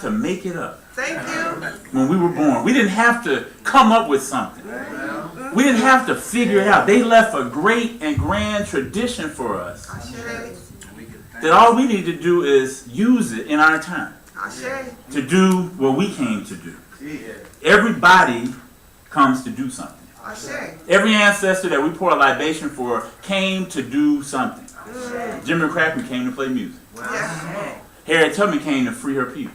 to make it up. Thank you. When we were born, we didn't have to come up with something. We didn't have to figure it out. They left a great and grand tradition for us. That all we need to do is use it in our time. To do what we came to do. Everybody comes to do something. Every ancestor that we pour a libation for came to do something. Jimmy Crackman came to play music. Harriet Tubman came to free her people.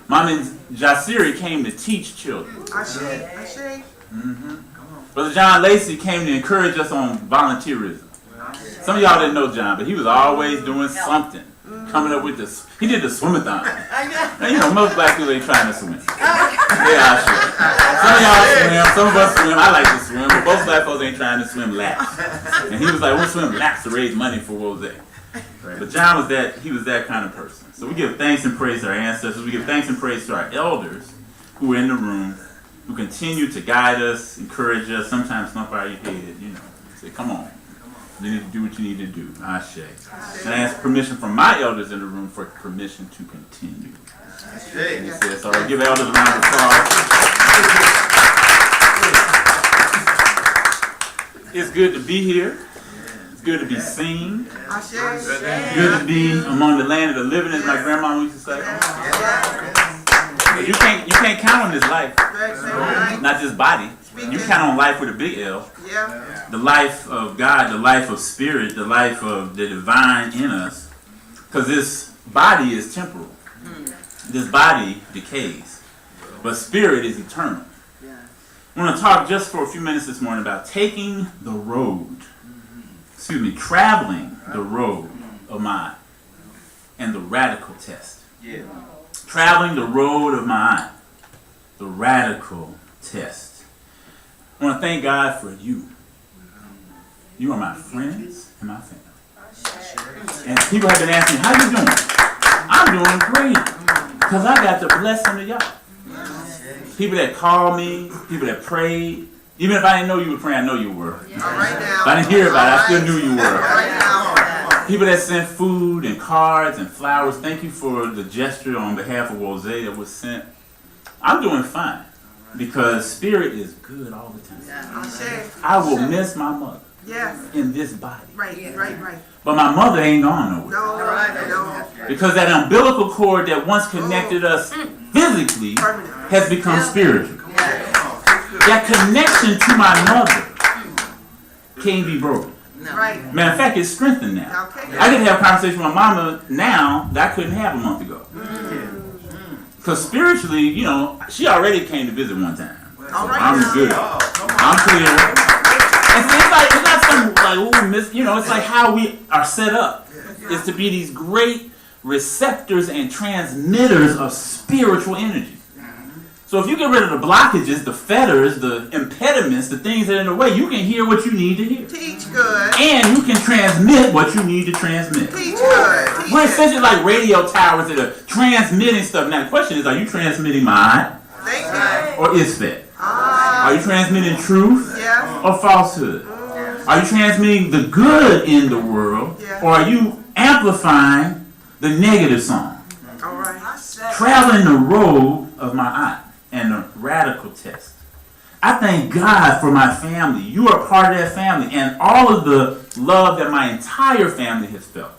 Mama Jasiri came to teach children. Brother John Lacey came to encourage us on volunteerism. Some of y'all didn't know John, but he was always doing something. Coming up with this. He did the swim-a-thon. Now, you know, most black people ain't trying to swim. Yeah, sure. Some of y'all swim, some of us swim. I like to swim, but most black folks ain't trying to swim laps. And he was like, we'll swim laps to raise money for Jose. But John was he was that kind of person. So we give thanks and praise to our ancestors. We give thanks and praise to our elders who are in the room, who continue to guide us, encourage us, sometimes thump our head, you know, say, come on. You need to do what you need to do. Ashe. And I ask permission from my elders in the room for permission to continue. And he says, so I'll give elders a round of applause. It's good to be here. It's good to be seen. It's good to be among the land of the living, as my grandma used to say. You can't count on this life. Not just body. You count on life with a big L. The life of God, the life of spirit, the life of the divine in us. Because this body is temporal. This body decays. But spirit is eternal. I want to talk just for a few minutes this morning about taking the road. Traveling the road of mine. And the radical test. Traveling the road of mine. The radical test. I want to thank God for you. You are my friends and my family. And people have been asking, how you doing? I'm doing great. Because I got the blessing of y'all. People that called me, people that prayed. Even if I didn't know you were praying, I know you were. If I didn't hear about it, I still knew you were. People that sent food and cards and flowers. Thank you for the gesture on behalf of Jose that was sent. I'm doing fine. Because spirit is good all the time. I will miss my mother in this body. But my mother ain't gone nowhere. Because that umbilical cord that once connected us physically has become spiritual. That connection to my mother can't be broken. Matter of fact, it's strengthened now. I can have a conversation with my mama now that I couldn't have a month ago. Because spiritually, you know, she already came to visit one time. So I'm good. I'm clear. It's not something like, you know, it's like how we are set up. Is to be these great receptors and transmitters of spiritual energy. So if you get rid of the blockages, the fetters, the impediments, the things that are in the way, you can hear what you need to hear. Teach good. And you can transmit what you need to transmit. Teach good. We're essentially like radio towers that are transmitting stuff. Now the question is, are you transmitting mind or isfet? Are you transmitting truth or falsehood? Are you transmitting the good in the world or are you amplifying the negative song? Traveling the road of my aunt. And the radical test. I thank God for my family. You are part of that family and all of the love that my entire family has felt.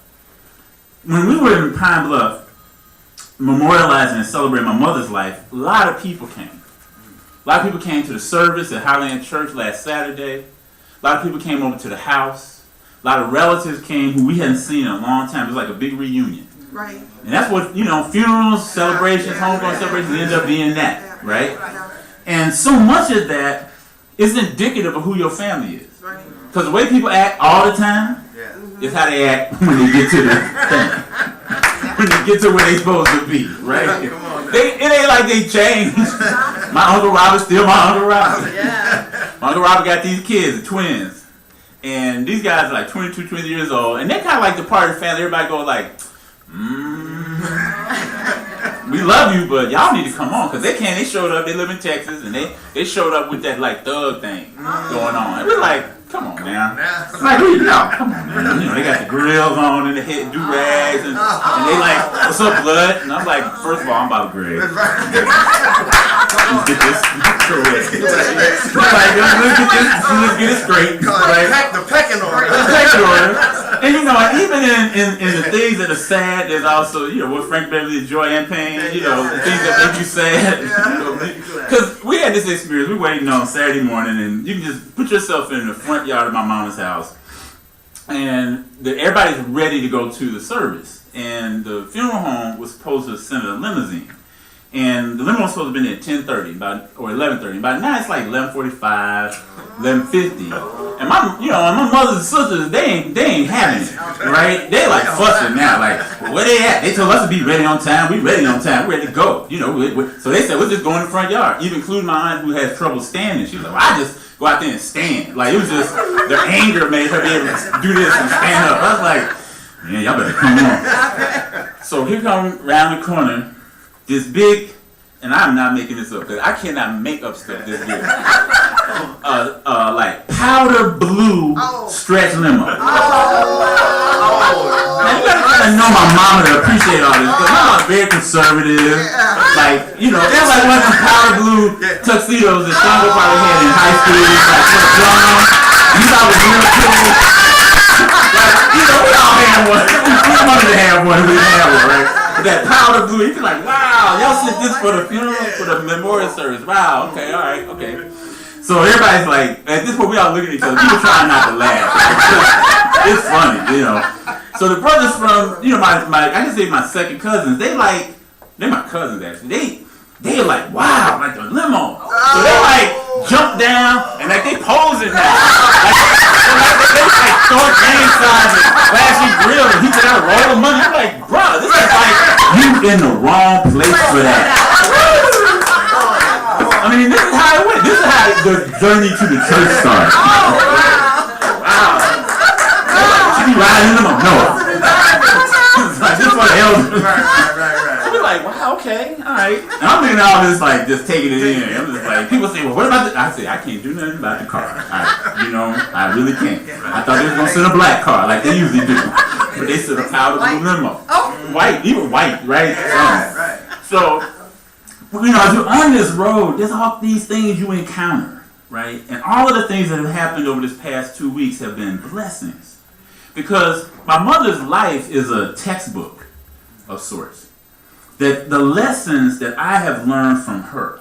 When we were in Pine Bluff memorializing and celebrating my mother's life, a lot of people came. A lot of people came to the service at Highland Church last Saturday. A lot of people came over to the house. A lot of relatives came who we hadn't seen in a long time. It was like a big reunion. And that's what, you know, funerals, celebrations, homegoing celebrations end up being that. Right? And so much of that is indicative of who your family is. Because the way people act all the time is how they act when they get to the thing. When they get to where they're supposed to be. Right? It ain't like they changed. My Uncle Robert's still my Uncle Robert. My Uncle Robert got these kids, the twins. And these guys are like 22, 20 years old. And they're kind of like the part of the family. Everybody goes like, we love you, but y'all need to come on. Because they showed up, they live in Texas, and they showed up with that like thug thing going on. And we're like, come on. on now. Like, who you know? Come on, man. You know, they got the grills on and the head do-rags and they like, what's up, blood? And I'm like, first of all, I'm about to Greg. Let's get this correct. Like, let's get it straight. Right? The pecking order. And you know, even in the things that are sad, there's also, you know, what Frank Beverly is joy and pain, you know, the things that make you sad. Because we had this experience, we were waiting on Saturday morning, and you can just put yourself in the front yard of my mama's house, and everybody's ready to go to the service. And the funeral home was supposed to send a limousine. And the limo was supposed to be there at 10:30 or 11:30. By now it's like 11:45, 11:50. And my mothers and sisters, they ain't having it, right? They like fussing now, like, where they at? They told us to be ready on time. We ready on time. We're ready to go. You know, so they said, we'll just go in the front yard. Even including my aunt who has trouble standing. She was like, well, I just go out there and stand. Like, it was just, their anger made her be able to do this and stand up. I was like, man, y'all better come on. So here come around the corner, this big, and I'm not making this up, because I cannot make up stuff this good. Like powder blue stretch limo. Now you gotta know my mama to appreciate all this, because my mama's very conservative. Like, you know, they're like one of them powder blue tuxedos that Sean probably had in high school. Like, you thought it was real cool. Like, you know, we all had one. We wanted to have one. We didn't have one, right? But that powder blue, you be like, wow, y'all sent this for the funeral, for the memorial service. Wow, okay, all right, okay. So everybody's like, at this point, we all look at each other. People trying not to laugh. It's funny, you know. So the brothers from, you know, my I can say my second cousins, they're my cousins actually. They're like, wow, like the limo. So they like jump down and like they posing now. They like short gang size and flashy grill and he got a roll of money. I'm like, bro, this is like you in the wrong place for that. I mean, this is how it went. This is how the journey to the church started. Wow. Should be riding in them? No. Like, this for the elders. Right. Be like, wow, okay, all right. And I'm thinking all this, like, just taking it in. I'm just like, people say, well, what about I say, I can't do nothing about the car. You know, I really can't. I thought they was going to send a black car, like they usually do. But they sent a powder blue limo. White, even white, right? So, you know, as you're on this road, there's all these things you encounter, right? And all of the things that have happened over this past 2 weeks have been blessings. Because my mother's life is a textbook of sorts. That the lessons that I have learned from her,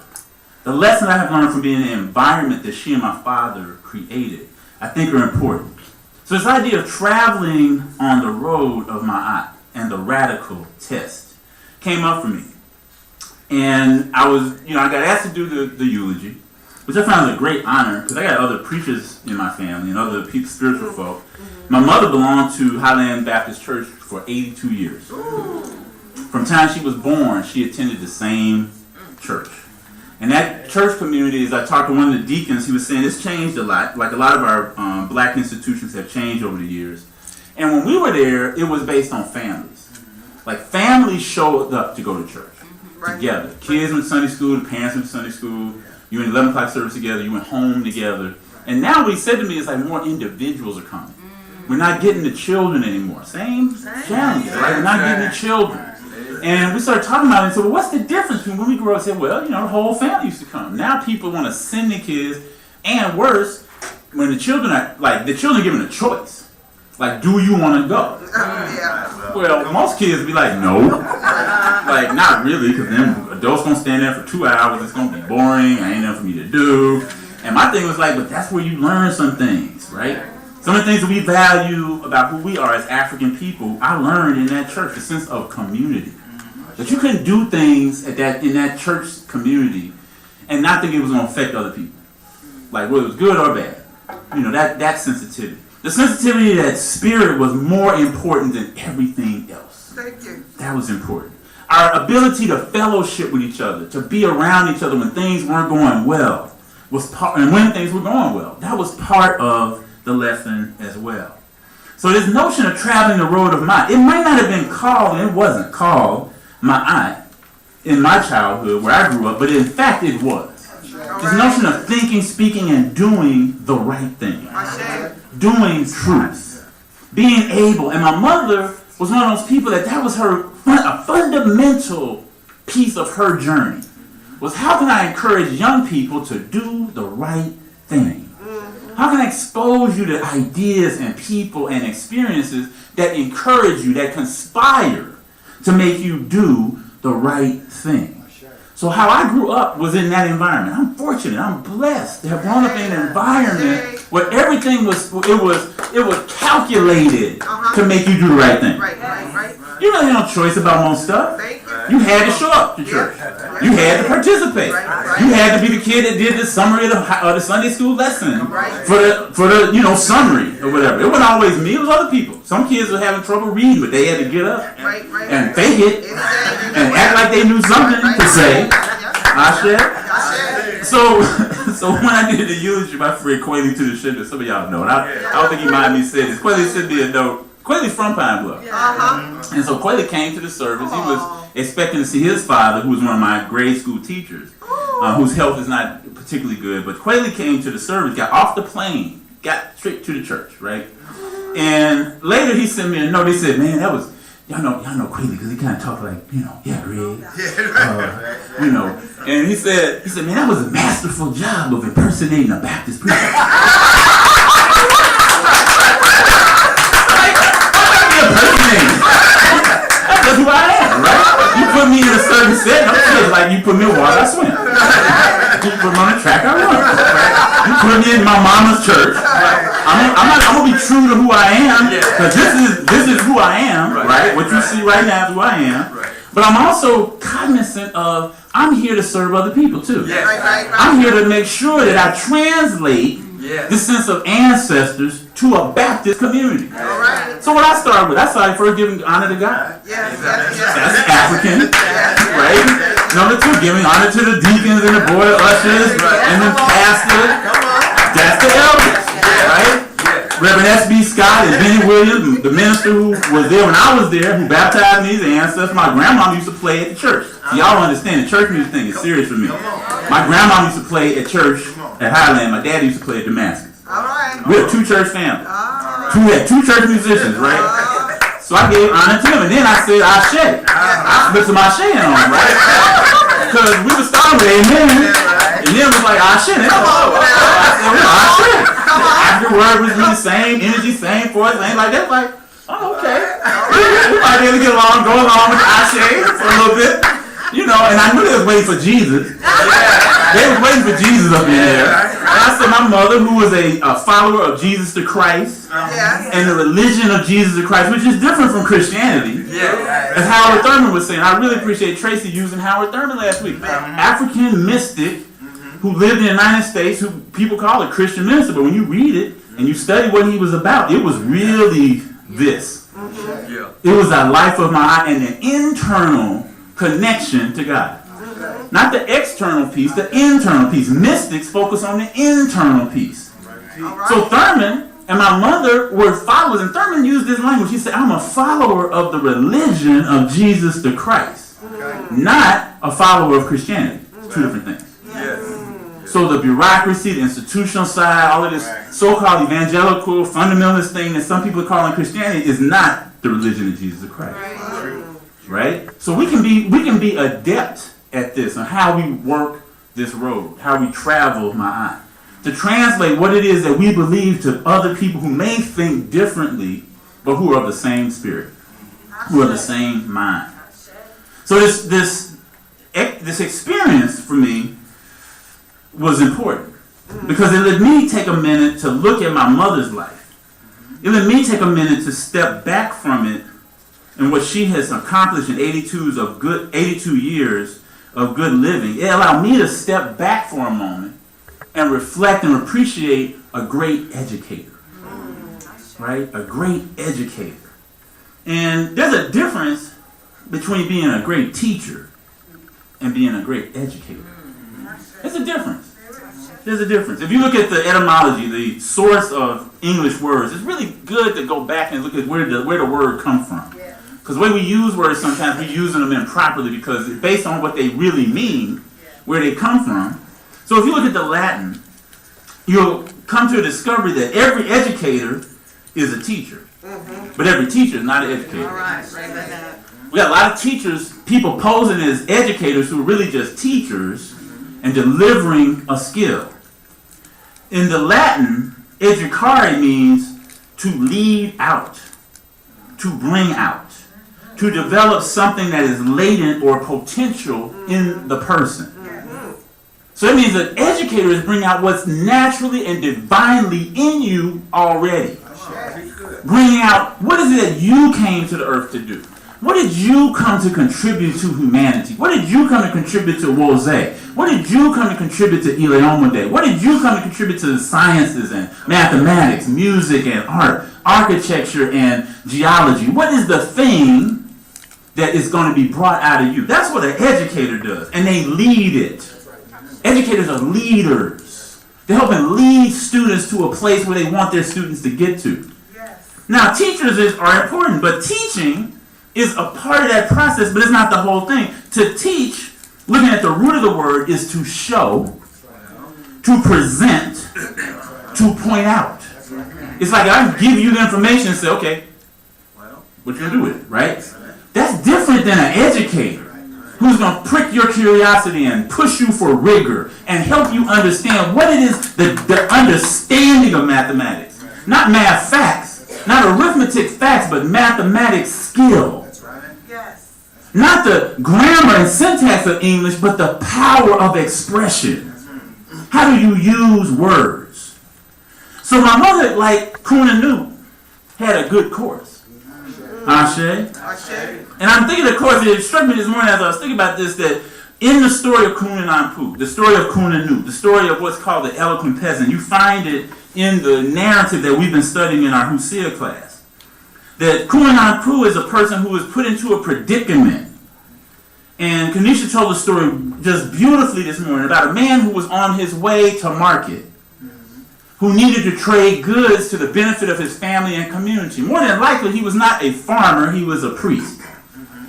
the lessons I have learned from being in the environment that she and my father created, I think are important. So this idea of traveling on the road of my aunt and the radical test came up for me. And I was, you know, I got asked to do the eulogy, which I found a great honor because I got other preachers in my family and other people, spiritual folk. My mother belonged to Highland Baptist Church for 82 years. From the time she was born, she attended the same church. And that church community, as I talked to one of the deacons, he was saying it's changed a lot. Like a lot of our black institutions have changed over the years. And when we were there, it was based on families. Like families showed up to go to church together. Kids went to Sunday school, the parents went to Sunday school. You went 11 o'clock service together, you went home together. And now what he said to me is like more individuals are coming. We're not getting the children anymore. Same challenges, right? We're not getting the children. And we started talking about it and said, well, what's the difference between when we grew up? I said, well, you know, the whole family used to come. Now people want to send the kids, and worse, when the children are, like, the children are given a choice. Like, do you want to go? Well, most kids be like, no. Like, not really, because then adults going to stand there for 2 hours. It's going to be boring. I ain't nothing for me to do. And my thing was like, but that's where you learn some things, right? Some of the things that we value about who we are as African people, I learned in that church, a sense of community. That you couldn't do things in that church community and not think it was going to affect other people. Like whether it was good or bad. You know, that sensitivity. The sensitivity that spirit was more important than everything else. Thank you. That was important. Our ability to fellowship with each other, to be around each other when things weren't going well, and when things were going well. That was part of the lesson as well. So this notion of traveling the road of my, it might not have been called, and it wasn't called, my aunt in my childhood where I grew up, but in fact it was. This notion of thinking, speaking, and doing the right thing. doing truth, being able. And my mother was one of those people that was a fundamental piece of her journey, was how can I encourage young people to do the right thing? How can I expose you to ideas and people and experiences that encourage you, that conspire to make you do the right thing? So how I grew up was in that environment. I'm fortunate. I'm blessed to have grown up in an environment where everything was calculated to make you do the right thing. You really had no choice about most stuff. You had to show up to church. You had to participate. You had to be the kid that did the summary of the Sunday school lesson for the summary or whatever. It wasn't always me. It was other people. Some kids were having trouble reading, but they had to get up and fake it and act like they knew something to say. So when I did the eulogy, my friend Quayle to the Shinder, some of y'all know it. I don't think he mind me saying this. Quayle should be a note. Quayle's from Pine Bluff. And so Quayle came to the service. He was expecting to see his father, who was one of my grade school teachers, whose health is not particularly good. But Quayle came to the service, got off the plane, got straight to the church, right? And later he sent me a note. He said, man, that was, y'all know Quayle because he kind of talked like, yeah, Greg. And he said, man, that was a masterful job of impersonating a Baptist preacher. That's who I am, right? You put me in a certain set, I'm just like you put me in water, I swim. You put me on a track, I run. You put me in my mama's church. I'm gonna be true to who I am, because this is who I am, right? What you see right now is who I am. But I'm also cognizant of I'm here to serve other people too. I'm here to make sure that I translate this sense of ancestors to a Baptist community. So what I started first giving honor to God. That's African, right? Number 2, giving honor to the deacons and the board of ushers and the pastor. That's the elders, right? Reverend S.B. Scott and Benny Williams, the minister who was there when I was there, who baptized me as an ancestor. My grandma used to play at the church. Y'all understand, the church music thing is serious for me. My grandma used to play at church at Highland. My dad used to play at Damascus. We have 2 church families. We had 2 church musicians, right? So I gave honor to them, and then I said, Ashe. I put some Ashe on them, right? Because we were starting with amen, and then it was like Ashe. I said, Ashe. After word was the same, energy, same voice, ain't like that. Like, oh, okay. We might be able to get along, go along with Ashe for a little bit. And I knew they was waiting for Jesus. They was waiting for Jesus up in there. And I said my mother, who was a follower of Jesus the Christ, and the religion of Jesus the Christ, which is different from Christianity, as Howard Thurman was saying. I really appreciate Tracy using Howard Thurman last week. African mystic who lived in the United States, who people call a Christian minister, but when you read it and you study what he was about, it was really this. It was a life of my and an internal connection to God. Not the external piece, the internal piece. Mystics focus on the internal piece. So Thurman and my mother were followers, and Thurman used this language. He said, I'm a follower of the religion of Jesus the Christ, not a follower of Christianity. 2 different things. So the bureaucracy, the institutional side, all of this so-called evangelical, fundamentalist thing that some people are calling Christianity is not the religion of Jesus Christ. Right? So we can be adept at this and how we work this road, how we travel my eye, to translate what it is that we believe to other people who may think differently, but who are of the same spirit, who are of the same mind. So this experience for me was important because it let me take a minute to look at my mother's life. It let me take a minute to step back from it and what she has accomplished in 82 years of good living. It allowed me to step back for a moment and reflect and appreciate a great educator. Right? A great educator. And there's a difference between being a great teacher and being a great educator. There's a difference. There's a difference. If you look at the etymology, the source of English words, it's really good to go back and look at where the word comes from. Because the way we use words, sometimes we're using them improperly because it's based on what they really mean, where they come from. So if you look at the Latin, you'll come to a discovery that every educator is a teacher. But every teacher is not an educator. All right, bring that down. We got a lot of teachers, people posing as educators who are really just teachers and delivering a skill. In the Latin, educare means to lead out, to bring out, to develop something that is latent or potential in the person. So it means that educators bring out what's naturally and divinely in you already. Bringing out, what is it that you came to the earth to do? What did you come to contribute to humanity? What did you come to contribute to Wose? What did you come to contribute to Ileomode? What did you come to contribute to the sciences and mathematics, music and art, architecture and geology? What is the thing that is going to be brought out of you? That's what an educator does, and they lead it. Educators are leaders. They're helping lead students to a place where they want their students to get to. Now, teachers are important, but teaching is a part of that process, but it's not the whole thing. To teach, looking at the root of the word, is to show, to present, to point out. It's like I give you the information and say, okay, what you gonna do with it, right? That's different than an educator who's going to prick your curiosity and push you for rigor and help you understand what it is, the understanding of mathematics. Not math facts, not arithmetic facts, but mathematics skill. Not the grammar and syntax of English, but the power of expression. How do you use words? So my mother, like Kunanu, had a good course. Ashe. And I'm thinking, of course, it struck me this morning as I was thinking about this, that in the story of Kunanpu, the story of Kunanu, the story of what's called the eloquent peasant, you find it in the narrative that we've been studying in our Hosea class. That Kunanpu is a person who is put into a predicament. And Kanisha told the story just beautifully this morning about a man who was on his way to market, who needed to trade goods to the benefit of his family and community. More than likely, he was not a farmer, he was a priest.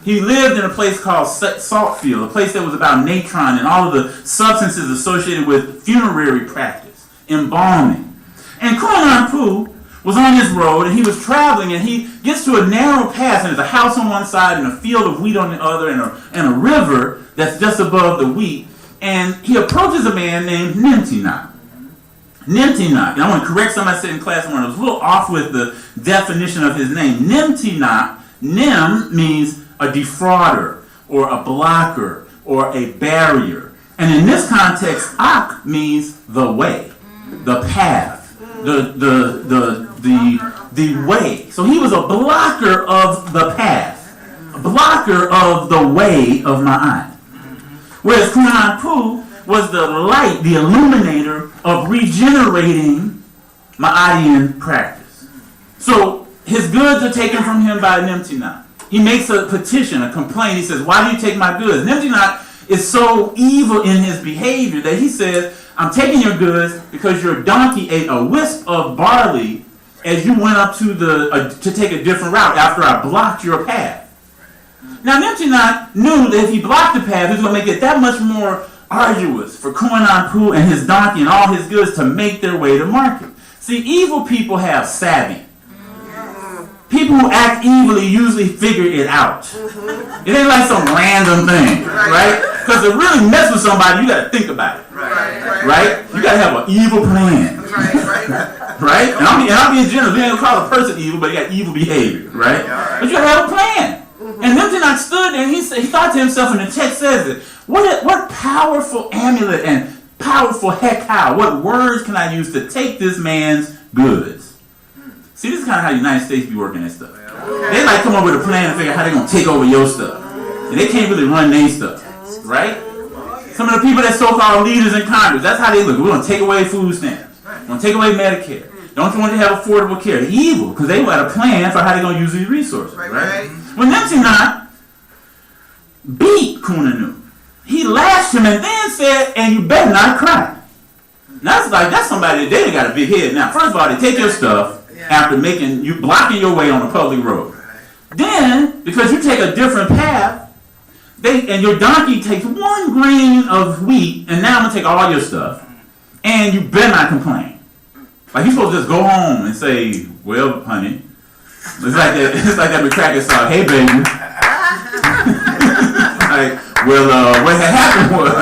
He lived in a place called Saltfield, a place that was about natron and all of the substances associated with funerary practice, embalming. And Kunanpu was on his road, and he was traveling, and he gets to a narrow pass, and there's a house on one side and a field of wheat on the other, and a river that's just above the wheat. And he approaches a man named Nimtinok. Nimtinok, and I want to correct something I said in class one. I was a little off with the definition of his name. Nimtinok, Nim means a defrauder, or a blocker, or a barrier. And in this context, Ak means the way, the path, the way. So he was a blocker of the path, a blocker of the way of Ma'at. Whereas Kunanpu was the light, the illuminator of regenerating Ma'adian practice. So his goods are taken from him by Nimtinok. He makes a petition, a complaint. He says, why do you take my goods? Nimtinok is so evil in his behavior that he says, I'm taking your goods because your donkey ate a wisp of barley as you went up to take a different route after I blocked your path. Now, Nimtinok knew that if he blocked the path, he was going to make it that much more arduous for Kunanpu and his donkey and all his goods to make their way to market. See, evil people have savvy. People who act evilly usually figure it out. It ain't like some random thing, right? Because to really mess with somebody, you got to think about it, right? You got to have an evil plan, right? And I'm being generous. We ain't gonna call a person evil, but he got evil behavior, right? But you got to have a plan. And Nimtinok stood there and he thought to himself, and the text says it, what powerful amulet and powerful hekau, what words can I use to take this man's goods? See, this is kind of how the United States be working that stuff. They like come up with a plan to figure out how they're going to take over your stuff. And they can't really run their stuff, right? Some of the people that so-called leaders in Congress, that's how they look. We're going to take away food stamps. We're going to take away Medicare. Don't you want to have affordable care? They're evil because they got a plan for how they're going to use these resources, right? When Nimtinok beat Kunanu, he lashed him and then said, and you better not cry. Now, that's somebody that they got a big head. Now, first of all, they take your stuff after blocking your way on a public road. Then, because you take a different path, and your donkey takes 1 grain of wheat, and now I'm going to take all your stuff, and you better not complain. Like you supposed to just go home and say, well, honey. It's like that McCracken song, hey baby. Like, well, what had happened was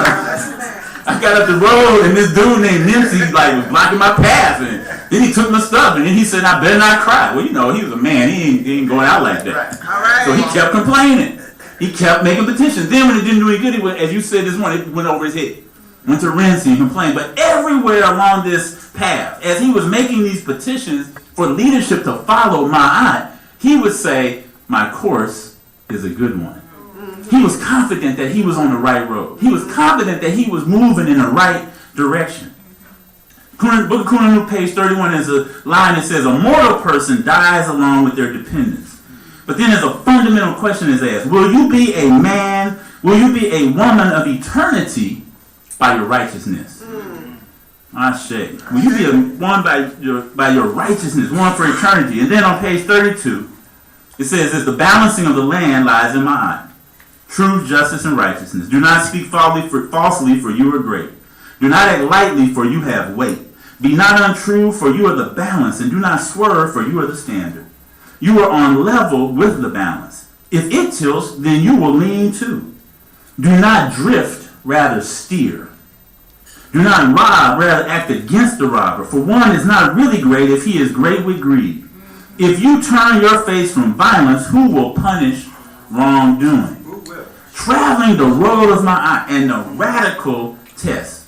I got up the road and this dude named Nimsy was blocking my path, and then he took my stuff and then he said I better not cry. Well, he was a man, he ain't going out like that. Right. So he kept complaining. He kept making petitions. Then when it didn't do any good, it went, as you said this morning, it went over his head. Went to Renzi and complained. But everywhere along this path, as he was making these petitions for leadership to follow my aunt, he would say, my course is a good one. He was confident that he was on the right road. He was confident that he was moving in the right direction. Book of Kunanu, page 31, is a line that says, a mortal person dies along with their dependents. But then there's a fundamental question is asked, will you be a man, will you be a woman of eternity by your righteousness? Ashe. Will you be a one by your righteousness, one for eternity? And then on page 32, it says, as the balancing of the land lies in my eye. Truth, justice, and righteousness. Do not speak falsely, for you are great. Do not act lightly, for you have weight. Be not untrue, for you are the balance, and do not swerve, for you are the standard. You are on level with the balance. If it tilts, then you will lean too. Do not drift, rather steer. Do not rob, rather act against the robber, for one is not really great if he is great with greed. If you turn your face from violence, who will punish wrongdoing? Traveling the road of my eye and the radical test.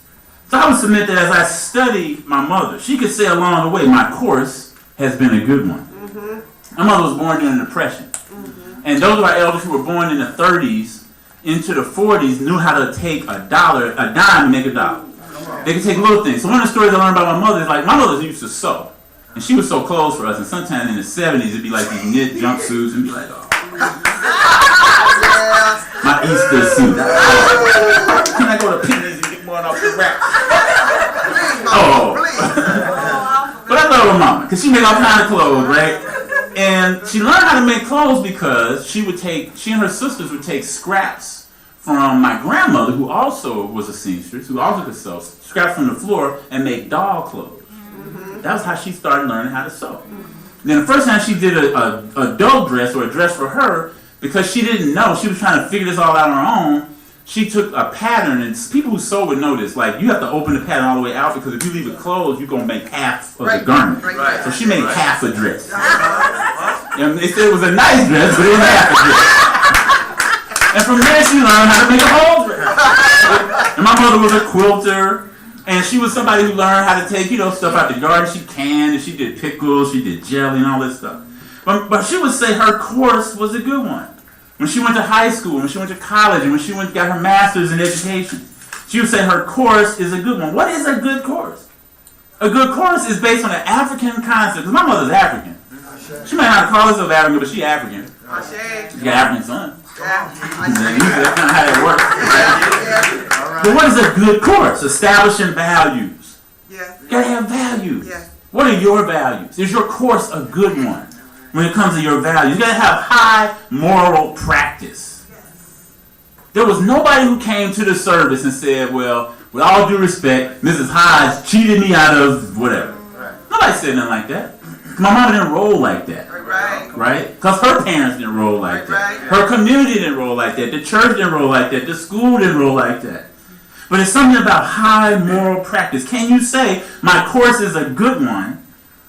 So I would submit that as I study my mother, she could say along the way, my course has been a good one. My mother was born during the Depression. And those of our elders who were born in the 30s into the 40s knew how to take a dime and make a dollar. They could take little things. So one of the stories I learned about my mother is like, my mother used to sew. And she would sew clothes for us. And sometimes in the 70s, it'd be like these knit jumpsuits and be like, oh. My Easter suit. Can I go to Penny's and get one off the rack? Oh. But I love her mama, because she made all kinds of clothes, right? And she learned how to make clothes because she and her sisters would take scraps from my grandmother, who also was a seamstress, who also could sew, scraps from the floor and make doll clothes. That was how she started learning how to sew. Then the first time she did a doll dress or a dress for her, because she didn't know, she was trying to figure this all out on her own, she took a pattern, and people who sew would know this, like you have to open the pattern all the way out, because if you leave it closed, you're going to make half of the garment. Right. So she made half a dress. And they said it was a nice dress, but it was half a dress. And from there she learned how to make a whole dress. And my mother was a quilter, and she was somebody who learned how to take, stuff out the garden. She canned, and she did pickles, she did jelly, and all this stuff. But she would say her course was a good one. When she went to high school, when she went to college, and when she got her master's in education, she would say her course is a good one. What is a good course? A good course is based on an African concept. Because my mother's African. She might not call herself African, but she's African. She got African son. That's kind of how that works. But what is a good course? Establishing values. You got to have values. What are your values? Is your course a good one? When it comes to your values, you got to have high moral practice. There was nobody who came to the service and said, well, with all due respect, Mrs. Hodge cheated me out of whatever. Nobody said nothing like that. My mom didn't roll like that. Right? Because her parents didn't roll like that. Her community didn't roll like that. The church didn't roll like that. The school didn't roll like that. But it's something about high moral practice. Can you say my course is a good one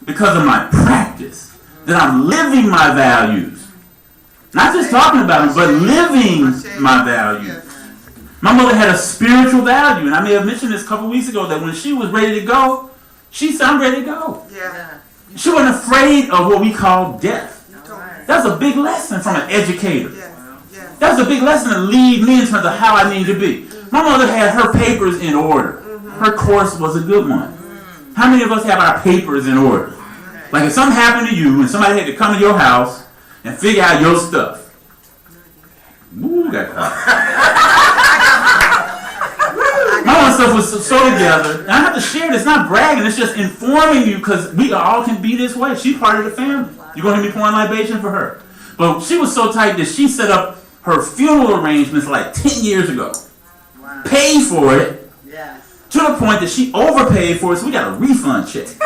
because of my practice? That I'm living my values. Not just talking about them, but living my values. My mother had a spiritual value, and I may have mentioned this a couple weeks ago, that when she was ready to go, she said, I'm ready to go. She wasn't afraid of what we call death. That's a big lesson from an educator. That's a big lesson to lead me in terms of how I need to be. My mother had her papers in order. Her course was a good one. How many of us have our papers in order? Like if something happened to you and somebody had to come to your house and figure out your stuff. Ooh, got caught. My own stuff was so together. And I have to share this, not bragging, it's just informing you because we all can be this way. She's part of the family. You're going to be pouring libation for her. But she was so tight that she set up her funeral arrangements like 10 years ago. Paid for it. To the point that she overpaid for it, so we got a refund check. I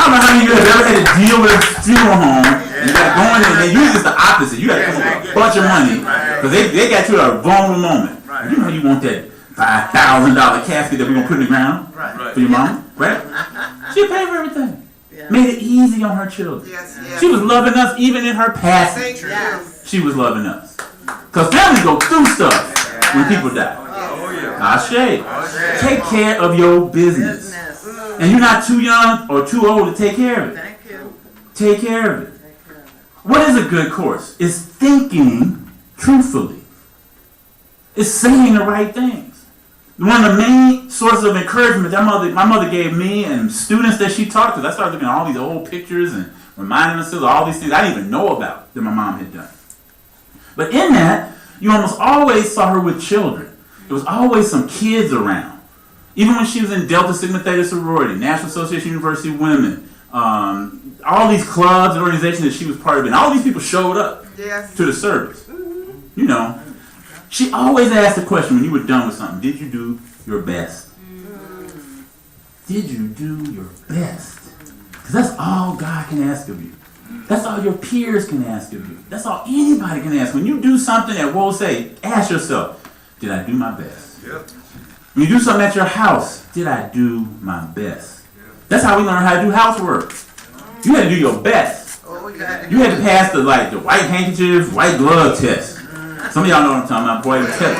don't know how many of you have ever had to deal with a funeral home. And you got to go in there, and usually it's the opposite. You got to come up with a bunch of money because they got you at a vulnerable moment. You know you want that $5,000 casket that we're going to put in the ground for your mom, right? She paid for everything. Made it easy on her children. She was loving us even in her passing. She was loving us. Because families go through stuff when people die. Ashe. Take care of your business. And you're not too young or too old to take care of it. Take care of it. What is a good course? It's thinking truthfully. It's saying the right things. One of the main sources of encouragement that my mother gave me and students that she taught, because I started looking at all these old pictures and reminding myself of all these things I didn't even know about that my mom had done. But in that, you almost always saw her with children. There was always some kids around. Even when she was in Delta Sigma Theta Sorority, National Association of University Women, all these clubs and organizations that she was part of, and all these people showed up to the service. You know, she always asked the question when you were done with something, did you do your best? Did you do your best? Because that's all God can ask of you. That's all your peers can ask of you. That's all anybody can ask. When you do something that we'll say, ask yourself, did I do my best? When you do something at your house, did I do my best? That's how we learn how to do housework. You had to do your best. You had to pass the white handkerchief, white glove test. Some of y'all know what I'm talking about. Boy, tell you.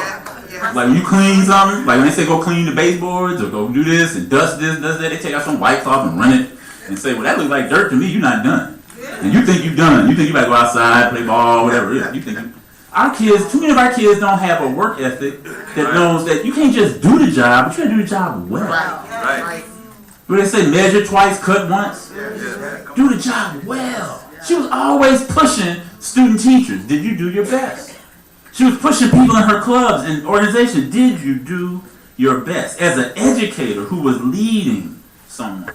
Like when you clean something, like when they say go clean the baseboards or go do this and dust this, dust that, they take out some white cloth and run it and say, well, that looks like dirt to me. You're not done. And you think you're done. You think you got to go outside, play ball, whatever it is. You think our kids, too many of our kids don't have a work ethic that knows that you can't just do the job, but you got to do the job well. Right. Where they say measure twice, cut once. Do the job well. She was always pushing student teachers. Did you do your best? She was pushing people in her clubs and organizations. Did you do your best? As an educator who was leading someone.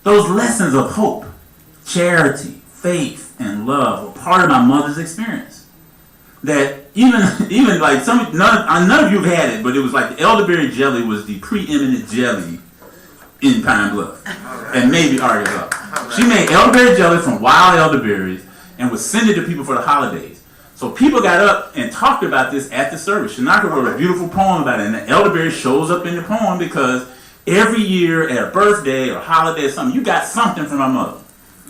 Those lessons of hope, charity, faith, and love were part of my mother's experience. That even like none of you have had it, but it was like the elderberry jelly was the preeminent jelly in Pine Bluff, and maybe Arkansas. She made elderberry jelly from wild elderberries and would send it to people for the holidays. So people got up and talked about this at the service. Shanaka wrote a beautiful poem about it, and the elderberry shows up in the poem because every year at a birthday or holiday or something, you got something from my mother.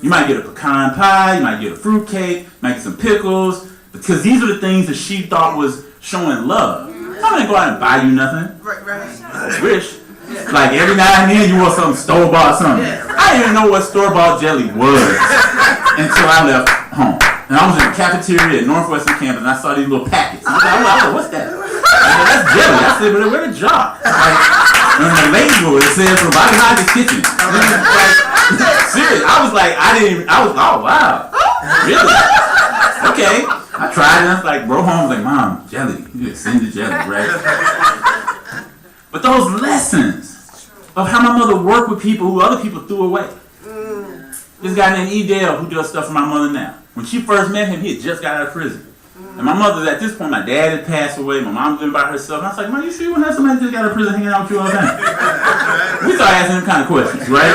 You might get a pecan pie, you might get a fruit cake, you might get some pickles, because these are the things that she thought was showing love. I'm not going to go out and buy you nothing. I wish. Like every now and then you want something store-bought something. I didn't even know what store-bought jelly was until I left home. And I was in the cafeteria at Northwestern campus and I saw these little packets. I was like, what's that? Said, that's jelly. I said, but where the jar? And the label, it says from Bobby Hodges' kitchen. Serious. I was like, oh wow. Really? Okay. I tried it and I was like, bro home was like, Mom, jelly. You just send the jelly, right? But those lessons of how my mother worked with people who other people threw away. This guy named Edel who does stuff for my mother now. When she first met him, he had just got out of prison. And my mother, at this point, my dad had passed away. My mom was living by herself. And I was like, Mom, you sure you want to have somebody that just got out of prison hanging out with you all the time? We started asking him kind of questions, right?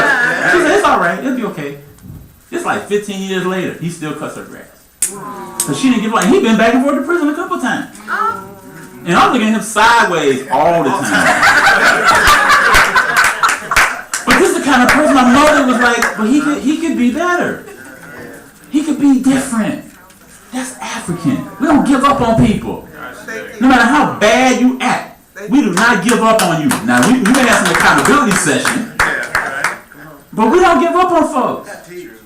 She said, it's all right. It'll be okay. It's like 15 years later, he still cuts her grass. Because she didn't give up. And he'd been back and forth to prison a couple times. And I'm looking at him sideways all the time. But this is the kind of person my mother was like, but he could be better. He could be different. That's African. We don't give up on people. No matter how bad you act, we do not give up on you. Now, we may have some accountability session, but we don't give up on folks.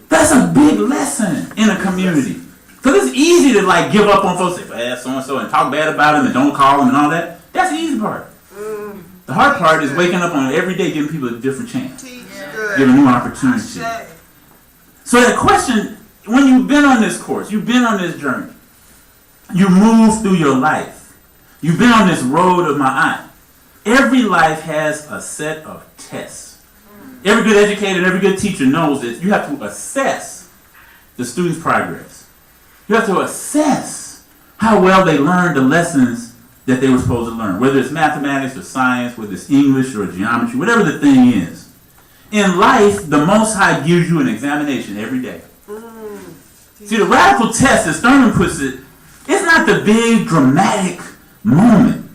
That's a big lesson in a community. Because it's easy to like give up on folks, say, so-and-so, and talk bad about them and don't call them and all that. That's the easy part. The hard part is waking up on every day, giving people a different chance. Giving new opportunities. So the question, when you've been on this course, you've been on this journey, you move through your life, you've been on this road of my aunt. Every life has a set of tests. Every good educator, every good teacher knows that you have to assess the student's progress. You have to assess how well they learned the lessons that they were supposed to learn, whether it's mathematics or science, whether it's English or geometry, whatever the thing is. In life, the Most High gives you an examination every day. See, the radical test, as Thurman puts it, it's not the big dramatic moment.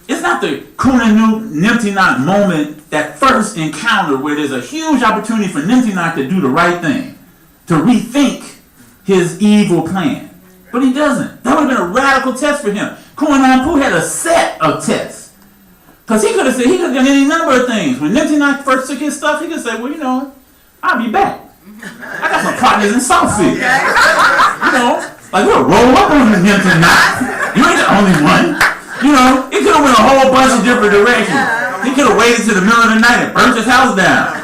It's not the Kunanu Nimtinok moment, that first encounter where there's a huge opportunity for Nimtinok to do the right thing, to rethink his evil plan. But he doesn't. That would have been a radical test for him. Kuan Ampu had a set of tests. Because he could have done any number of things. When Nimtinok first took his stuff, he could say, well, you know, I'll be back. I got some partners in Southfield. You know, like we'll roll up on the Nimtinok. You ain't the only one. You know, it could have went a whole bunch of different directions. He could have waited till the middle of the night and burnt his house down.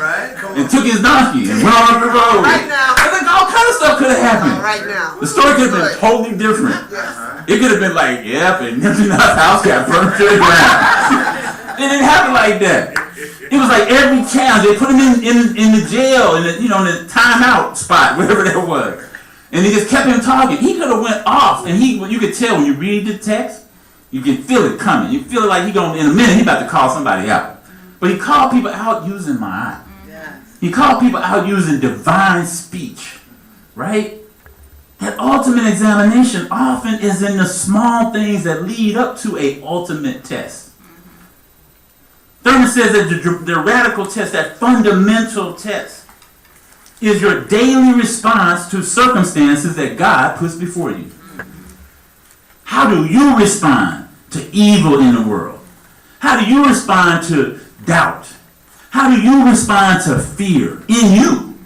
And took his donkey and went on the road. Right now. And like all kind of stuff could have happened. Right now. The story could have been totally different. Yes. It could have been like, yep, and Nimtinok's house got burnt to the ground. It didn't happen like that. It was like every challenge. They put him in the jail, in the timeout spot, wherever that was. And they just kept him talking. He could have went off, and you could tell when you read the text, you can feel it coming. You feel it like in a minute, he about to call somebody out. But he called people out using Ma'at. He called people out using divine speech, right? That ultimate examination often is in the small things that lead up to a ultimate test. Thurman says that the radical test, that fundamental test, is your daily response to circumstances that God puts before you. How do you respond to evil in the world? How do you respond to doubt? How do you respond to fear in you?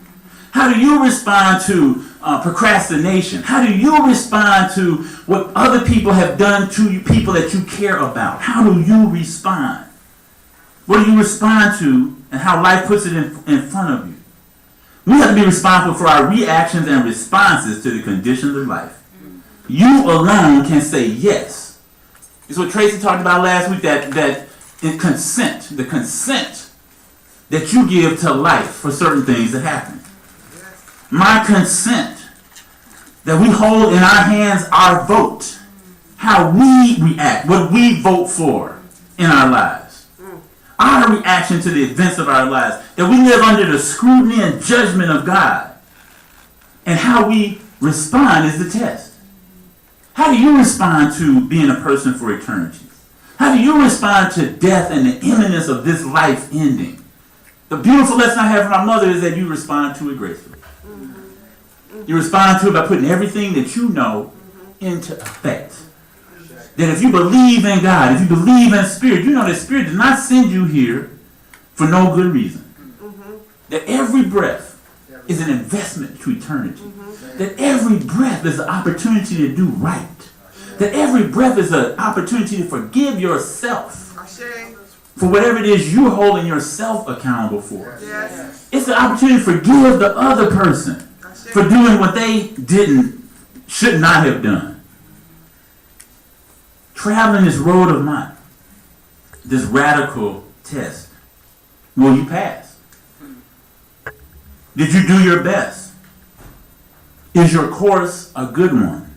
How do you respond to procrastination? How do you respond to what other people have done to you, people that you care about? How do you respond? What do you respond to, and how life puts it in front of you? We have to be responsible for our reactions and responses to the conditions of life. You alone can say yes. It's what Tracy talked about last week, that in consent, the consent that you give to life for certain things that happen. My consent, that we hold in our hands our vote, how we react, what we vote for in our lives. Our reaction to the events of our lives, that we live under the scrutiny and judgment of God. And how we respond is the test. How do you respond to being a person for eternity? How do you respond to death and the imminence of this life ending? The beautiful lesson I have from my mother is that you respond to it gracefully. You respond to it by putting everything that you know into effect. That if you believe in God, if you believe in Spirit, you know that Spirit did not send you here for no good reason. That every breath is an investment to eternity. That every breath is an opportunity to do right. That every breath is an opportunity to forgive yourself for whatever it is you're holding yourself accountable for. Yes. It's an opportunity to forgive the other person for doing what they should not have done. Traveling this road of mine, this radical test, will you pass? Did you do your best? Is your course a good one?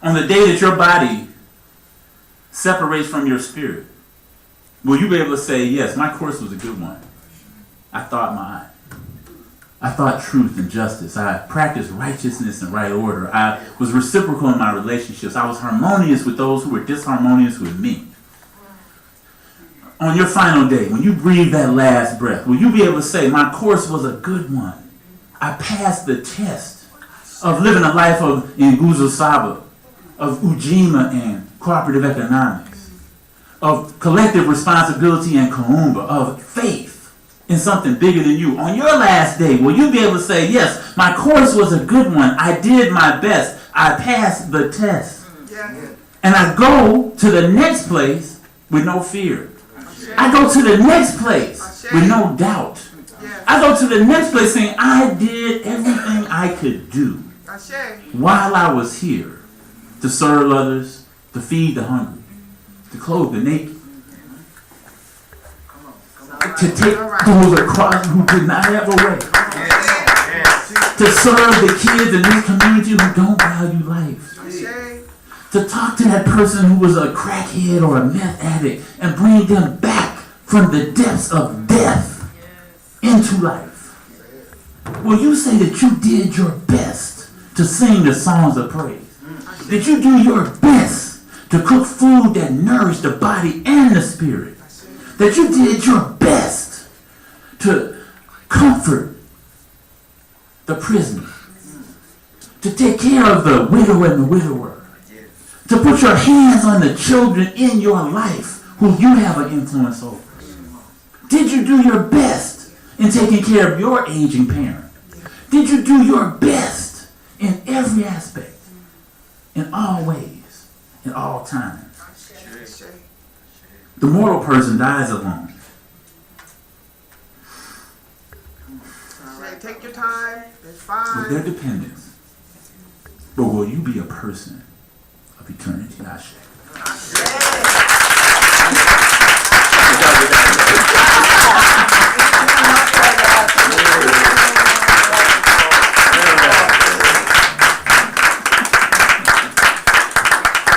On the day that your body separates from your spirit, will you be able to say, yes, my course was a good one. I thought truth and justice. I practiced righteousness and right order. I was reciprocal in my relationships. I was harmonious with those who were disharmonious with me. On your final day, when you breathe that last breath, will you be able to say, my course was a good one. I passed the test of living a life of Nguzo Saba, of Ujima and cooperative economics, of collective responsibility and Kaumba, of faith in something bigger than you. On your last day, will you be able to say, yes, my course was a good one. I did my best. I passed the test. And I go to the next place with no fear. I go to the next place with no doubt. I go to the next place saying, I did everything I could do while I was here to serve others, to feed the hungry, to clothe the naked, to take those across who did not have a way, to serve the kids in this community who don't value life, To talk to that person who was a crackhead or a meth addict and bring them back from the depths of death into life. Will you say that you did your best to sing the songs of praise? Did you do your best to cook food that nourished the body and the spirit? That you did your best to comfort the prisoner, to take care of the widow and the widower, to put your hands on the children in your life who you have an influence over? Did you do your best in taking care of your aging parent? Did you do your best in every aspect, in all ways, in all times? The moral person dies alone. All right, take your time. It's fine. With their dependents. But will you be a person of eternity? Ashe.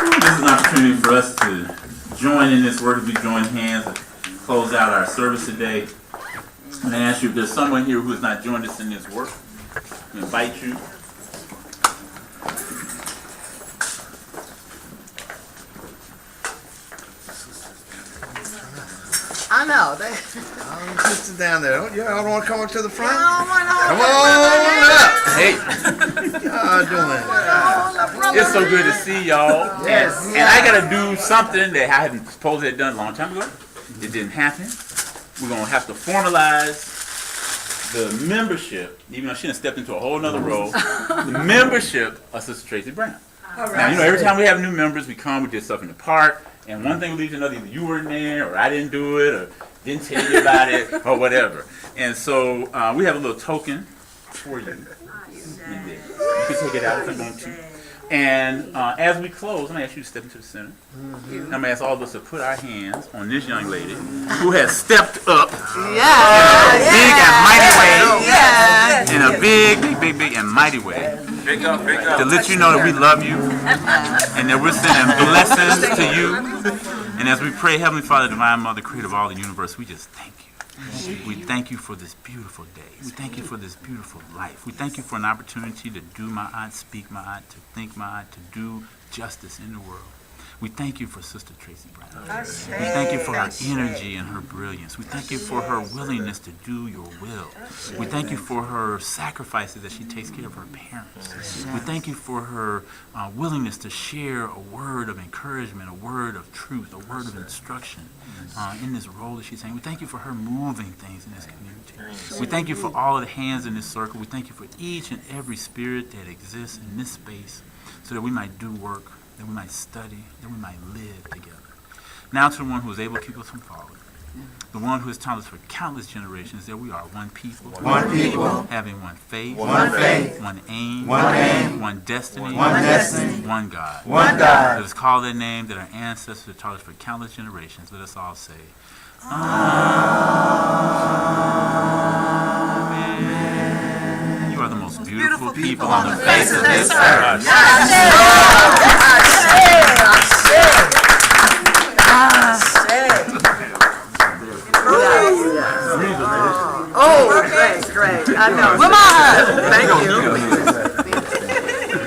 This is an opportunity for us to join in this work as we join hands and close out our service today. And I ask you if there's someone here who has not joined us in this work, I invite you. I know. Sisters down there, y'all don't want to come up to the front? Come Come on up. Hey, y'all doing? It's so good to see y'all. Yes. And I got to do something that I hadn't supposed to have done a long time ago. It didn't happen. We're going to have to formalize the membership, even though she done stepped into a whole nother role, the membership of Sister Tracy Brown. Now, every time we have new members, we come, we did stuff in the park, and one thing leads to another. Either you were in there, or I didn't do it, or didn't tell you about it, or whatever. And so we have a little token for you. In there. You can take it out if you want to. And as we close, I'm going to ask you to step into the center. I'm going to ask all of us to put our hands on this young lady who has stepped up in a big and mighty way. In a big and mighty way. Big up, big up. To let you know that we love you and that we're sending blessings to you. And as we pray, Heavenly Father, Divine Mother, Creator of all the universe, we just thank you. We thank you for this beautiful day. We thank you for this beautiful life. We thank you for an opportunity to do my art, speak my art, to think my art, to do justice in the world. We thank you for Sister Tracy Brown. We thank you for her energy and her brilliance. We thank you for her willingness to do your will. We thank you for her sacrifices that she takes care of her parents. We thank you for her willingness to share a word of encouragement, a word of truth, a word of instruction in this role that she's saying. We thank you for her moving things in this community. We thank you for all of the hands in this circle. We thank you for each and every spirit that exists in this space so that we might do work, that we might study, that we might live together. Now to the one who is able to keep us from falling. The one who has taught us for countless generations that we are one people. One people. Having one faith. One faith. One aim. One aim. One destiny. One destiny. One God. One God. Let us call that name that our ancestors have taught us for countless generations. Let us all say, Amen. You are the most beautiful people on the face of this earth. Oh, great. I know. Thank you.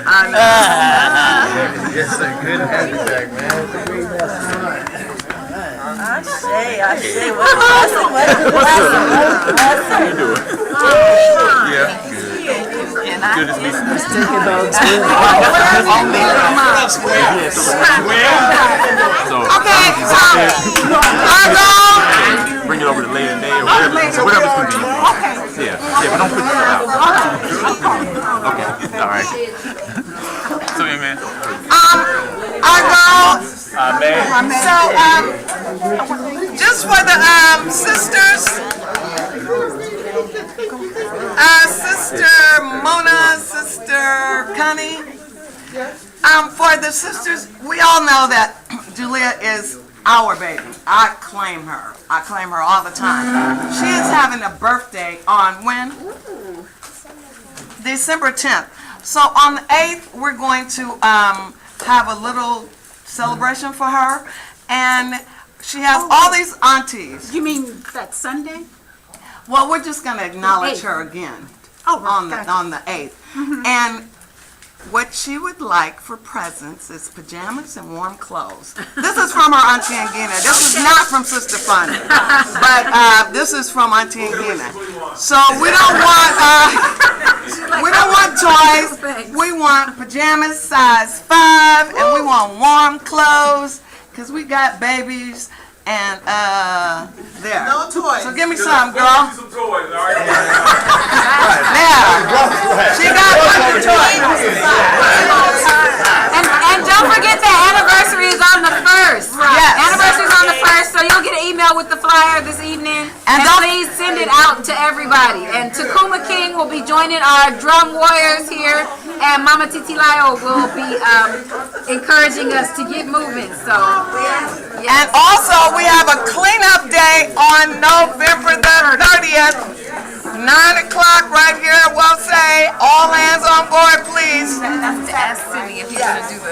I know. Yes, sir. Good to have you back, man. I say, what a blessing. How you doing? Yeah, good. Good to meet you. Bring it over to later day or whatever's convenient. Yeah, but don't put yourself out. Okay, all right. So, amen. Amen. So, just for the sisters, Sister Mona, Sister Connie, for the sisters, we all know that Julia is our baby. I claim her all the time. She is having a birthday on when? December 10th. So on the 8th, we're going to have a little celebration for her. And she has all these aunties. You mean that Sunday? Well, we're just gonna acknowledge eighth. her again Oh, right, on gotcha. the 8th. And what she would like for presents is pajamas and warm clothes. This is from her Auntie Angina. This is not from Sister Funny, but this is from Auntie Angina. So we don't want toys. We want pajamas size 5, and we want warm clothes because we got babies. And there. No toys. So give me some, girl. Some toys, all right? There. She got plenty of toys. And don't forget the anniversary is on the 1st. Yes. Anniversary is on the 1st, so you'll get an email with the flyer this evening. And don't- please send it out to everybody. And Takuma King will be joining our drum warriors here, and Mama Titilayo will be encouraging us to get moving. So, And also, we have a cleanup day on November the 30th, 9 o'clock right here at Well Say. All hands on board, please. I have to ask Cindy if he's going to do the